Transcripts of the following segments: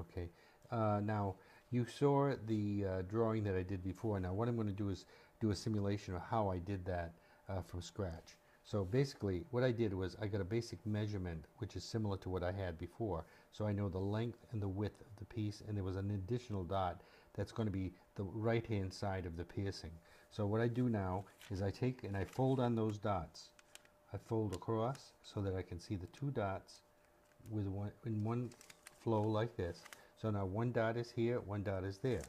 Okay. Now, you saw the drawing that I did before. Now, what I'm going to do is do a simulation of how I did that from scratch. So basically, what I did was I got a basic measurement, which is similar to what I had before. So I know the length and the width of the piece, and there was an additional dot that's going to be the right-hand side of the piercing. So what I do now is I take and I fold on those dots. I fold across so that I can see the two dots with one flow like this. So now one dot is here, one dot is there.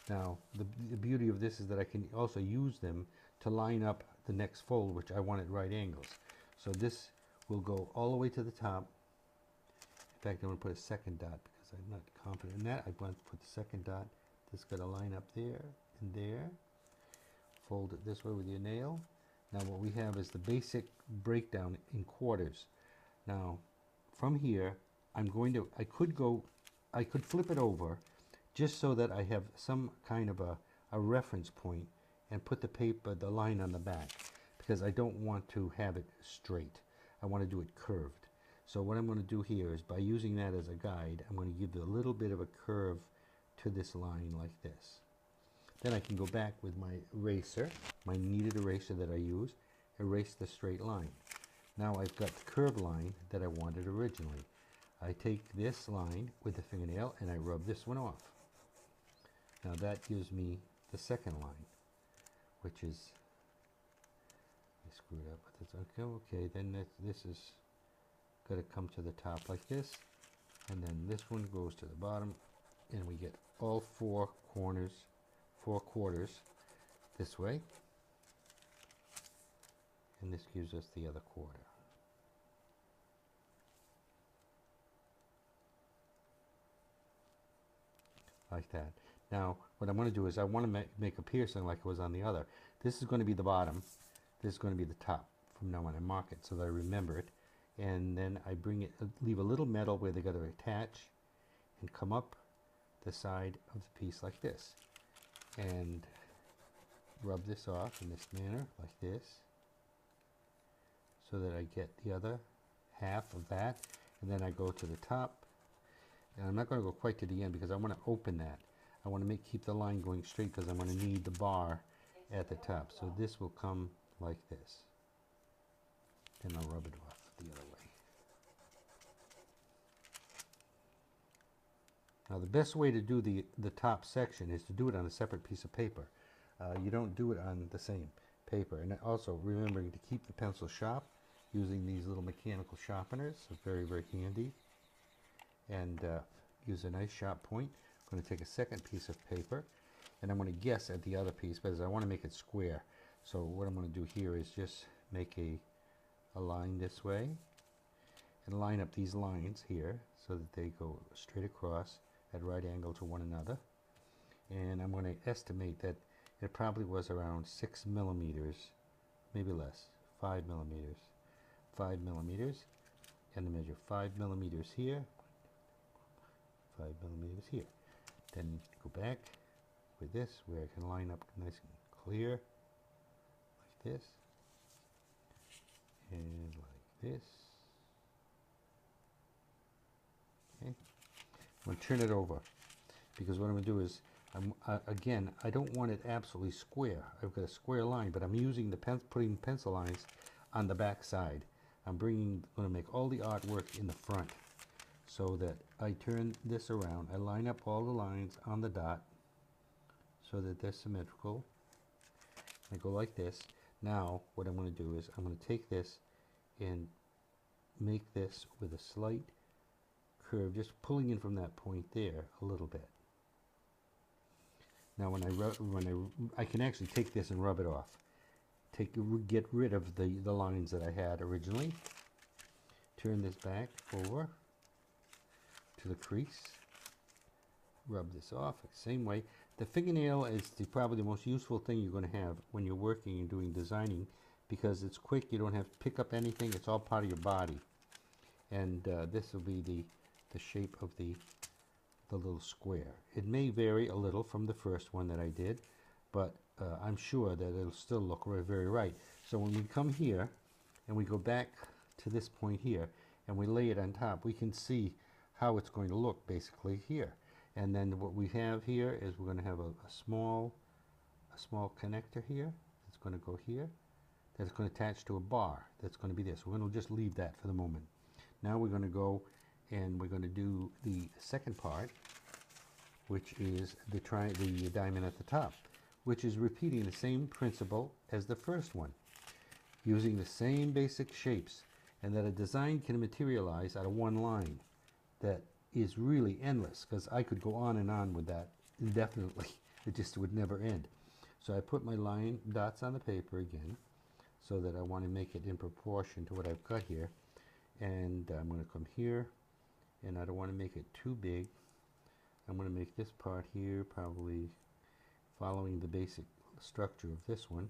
Now the beauty of this is that I can also use them to line up the next fold, which I want at right angles. So this will go all the way to the top. In fact, I'm going to put a second dot because I'm not confident in that. I want to put the second dot. This got to line up there and there. Fold it this way with your nail. Now what we have is the basic breakdown in quarters. Now from here, I could flip it over just so that I have some kind of a reference point and put the line on the back, because I don't want to have it straight. I want to do it curved. So what I'm going to do here is, by using that as a guide, I'm going to give a little bit of a curve to this line like this. Then I can go back with my eraser, my kneaded eraser that I use, erase the straight line. Now I've got the curved line that I wanted originally. I take this line with the fingernail and I rub this one off. Now that gives me the second line, which is, I screwed up with this. Okay, then this is got to come to the top like this, and then this one goes to the bottom, and we get all four quarters this way, and this gives us the other quarter. Like that. Now what I want to do is I want to make a piercing like it was on the other. This is going to be the bottom, this is going to be the top from now on. I mark it so that I remember it, and then I leave a little metal where they got to attach and come up the side of the piece like this, and rub this off in this manner like this, so that I get the other half of that, and then I go to the top. And I'm not going to go quite to the end because I want to open that. I want to keep the line going straight because I'm going to need the bar at the top. So this will come like this. Then I'll rub it off the other way. Now the best way to do the top section is to do it on a separate piece of paper. You don't do it on the same paper. And also remembering to keep the pencil sharp using these little mechanical sharpeners. It's very, very handy. And use a nice sharp point. I'm going to take a second piece of paper, and I'm going to guess at the other piece because I want to make it square. So what I'm going to do here is just make a line this way and line up these lines here so that they go straight across at right angle to one another. And I'm going to estimate that it probably was around 6 millimeters, maybe less, 5 millimeters. 5 millimeters, and I measure 5 millimeters here, 5 millimeters here. Then go back with this where I can line up nice and clear like this and like this. Okay, I'm going to turn it over because what I'm going to do is again, I don't want it absolutely square. I've got a square line, but I'm using putting pencil lines on the back side. I'm going to make all the artwork in the front, so that I turn this around. I line up all the lines on the dot so that they're symmetrical. I go like this. Now what I'm going to do is I'm going to take this and make this with a slight curve, just pulling in from that point there a little bit. Now when I can actually take this and rub it off. Get rid of the lines that I had originally. Turn this back over to the crease. Rub this off the same way. The fingernail is probably the most useful thing you're going to have when you're working and doing designing, because it's quick. You don't have to pick up anything. It's all part of your body. And this will be the shape of the little square. It may vary a little from the first one that I did, but I'm sure that it'll still look very right. So when we come here and we go back to this point here and we lay it on top, we can see how it's going to look basically here. And then what we have here is we're going to have a small connector here. It's going to go here. That's going to attach to a bar. That's going to be this. We're going to just leave that for the moment. Now we're going to go and we're going to do the second part, which is the diamond at the top, which is repeating the same principle as the first one, using the same basic shapes, and that a design can materialize out of one line that is really endless, because I could go on and on with that indefinitely. It just would never end. So I put my line dots on the paper again, so that I want to make it in proportion to what I've got here. And I'm going to come here, and I don't want to make it too big. I'm going to make this part here probably following the basic structure of this one,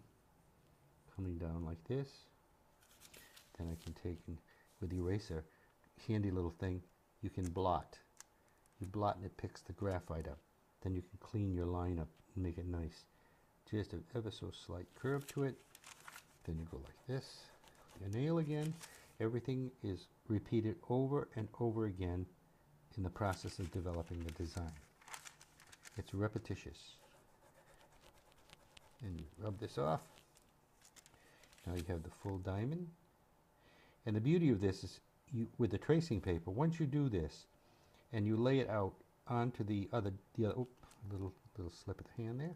coming down like this. Then I can take, with the eraser, handy little thing, you can blot. You blot and it picks the graphite up. Then you can clean your line up and make it nice. Just an ever so slight curve to it. Then you go like this, your nail again. Everything is repeated over and over again in the process of developing the design. It's repetitious. And you rub this off. Now you have the full diamond. And the beauty of this is, with the tracing paper, once you do this and you lay it out onto the other little slip of the hand there,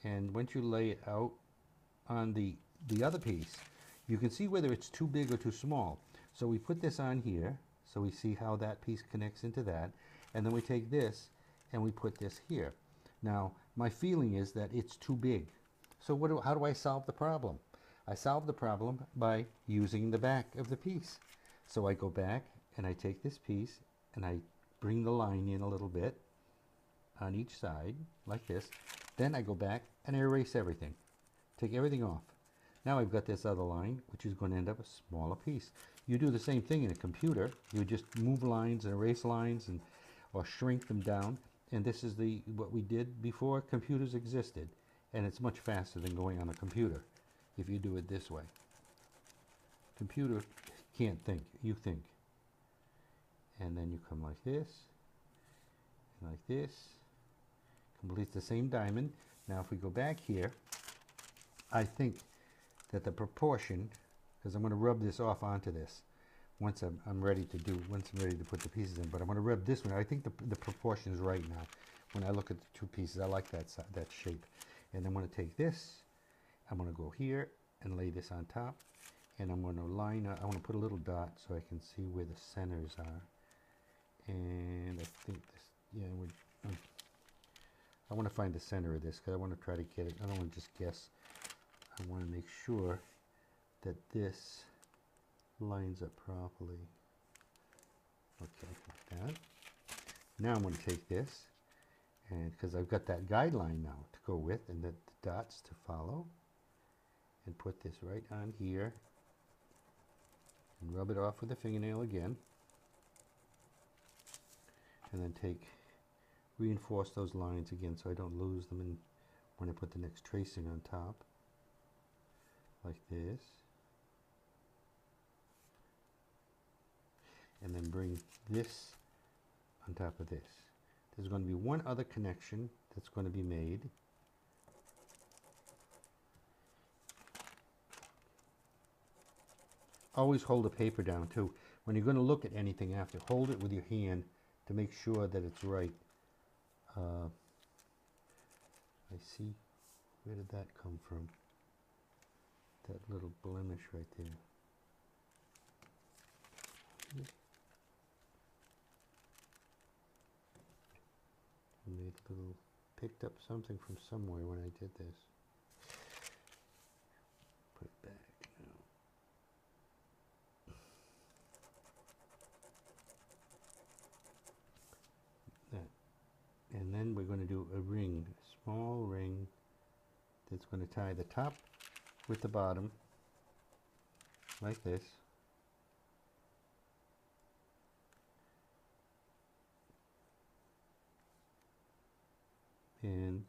and once you lay it out on the other piece, you can see whether it's too big or too small. So we put this on here, so we see how that piece connects into that, and then we take this and we put this here. Now, my feeling is that it's too big. So how do I solve the problem? I solve the problem by using the back of the piece. So I go back and I take this piece and I bring the line in a little bit on each side, like this. Then I go back and I erase everything. Take everything off. Now I've got this other line, which is going to end up a smaller piece. You do the same thing in a computer. You just move lines and erase lines or shrink them down. And this is what we did before computers existed. And it's much faster than going on a computer if you do it this way. Computer can't think. You think. And then you come like this, and like this. Completes the same diamond. Now if we go back here, I think that the proportion, because I'm going to rub this off onto this once I'm ready to put the pieces in, but I'm going to rub this one. I think the proportion is right now. When I look at the two pieces, I like that shape. And I'm going to take this, I'm going to go here and lay this on top, and I'm going to line up, I want to put a little dot so I can see where the centers are. And I think this, yeah, I want to find the center of this, because I want to try to get it. I don't want to just guess. I want to make sure that this lines up properly. Okay, like that. Now I'm going to take this, and because I've got that guideline now to go with, and the dots to follow, and put this right on here, and rub it off with a fingernail again, and then reinforce those lines again so I don't lose them when I put the next tracing on top, like this. And then bring this on top of this. There's going to be one other connection that's going to be made. Always hold the paper down too. When you're going to look at anything after, hold it with your hand to make sure that it's right. I see. Where did that come from? That little blemish right there. Picked up something from somewhere when I did this. Put it back now. That. And then we're going to do a ring, a small ring that's going to tie the top with the bottom, like this. And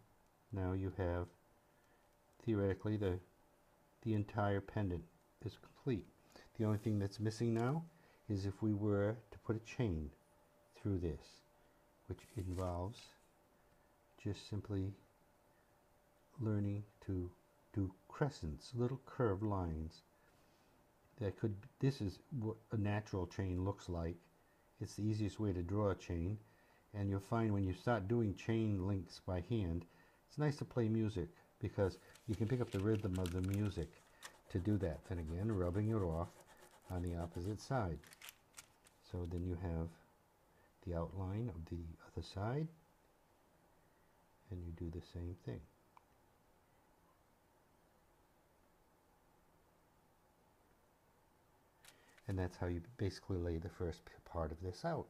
now you have, theoretically, the entire pendant is complete. The only thing that's missing now is if we were to put a chain. through this, which involves just simply learning to do crescents, little curved lines. This is what a natural chain looks like. It's the easiest way to draw a chain, and you'll find when you start doing chain links by hand, it's nice to play music because you can pick up the rhythm of the music to do that. Then again, rubbing it off on the opposite side. So then you have the outline of the other side, and you do the same thing. And that's how you basically lay the first part of this out.